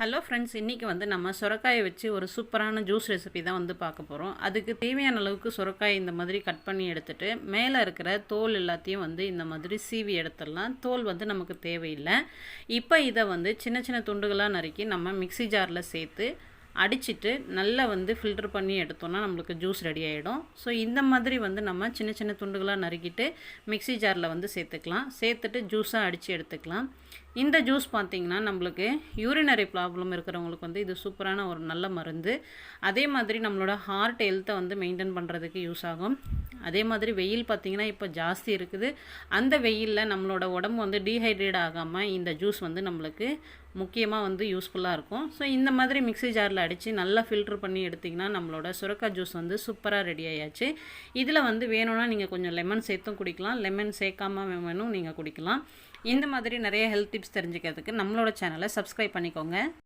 Hello friends, இன்றைக்கி நம்ம சுரக்காயை வச்சு ஒரு சூப்பரான ஜூஸ் ரெசிபி தான் பார்க்க போகிறோம். அதுக்கு தேவையான அளவுக்கு சுரக்காய் இந்த மாதிரி கட் பண்ணி எடுத்துகிட்டு மேலே இருக்கிற தோல் எல்லாத்தையும் இந்த மாதிரி சீவி எடுத்துடலாம். தோல் நமக்கு தேவையில்லை. இப்போ இதை சின்ன சின்ன துண்டுகளாக நறுக்கி நம்ம மிக்ஸி ஜாரில் சேர்த்து அடிச்சிட்டு நல்லா ஃபில்டர் பண்ணி எடுத்தோம்னா நம்மளுக்கு ஜூஸ் ரெடி ஆகிடும். ஸோ இந்த மாதிரி நம்ம சின்ன சின்ன துண்டுகளாக நறுக்கிட்டு மிக்ஸி ஜாரில் சேர்த்துக்கலாம். சேர்த்துட்டு ஜூஸாக அடித்து எடுத்துக்கலாம். இந்த ஜூஸ் பார்த்திங்கன்னா நம்மளுக்கு யூரினரி ப்ராப்ளம் இருக்கிறவங்களுக்கு இது சூப்பரான ஒரு நல்ல மருந்து. அதே மாதிரி நம்மளோட ஹார்ட் ஹெல்த்தை மெயின்டைன் பண்ணுறதுக்கு யூஸ் ஆகும். அதே மாதிரி வெயில் பார்த்திங்கன்னா இப்போ ஜாஸ்தி இருக்குது. அந்த வெயிலில் நம்மளோட உடம்பு டீஹைட்ரேட் ஆகாமல் இந்த ஜூஸ் நம்மளுக்கு முக்கியமாக யூஸ்ஃபுல்லாக இருக்கும். ஸோ இந்த மாதிரி மிக்ஸி ஜாரில் அடித்து நல்லா ஃபில்ட்ரு பண்ணி எடுத்திங்கன்னா நம்மளோட சுரக்காய் ஜூஸ் சூப்பராக ரெடி ஆயாச்சு. இதில் வேணும்னா நீங்கள் கொஞ்சம் லெமன் சேர்த்தும் குடிக்கலாம், லெமன் சேர்க்காமல் வேணும் நீங்கள் குடிக்கலாம். இந்த மாதிரி நிறைய ஹெல்த் டிப்ஸ் தெரிஞ்சுக்கிறதுக்கு நம்மளோட சேனலை சப்ஸ்கிரைப் பண்ணிக்கோங்க.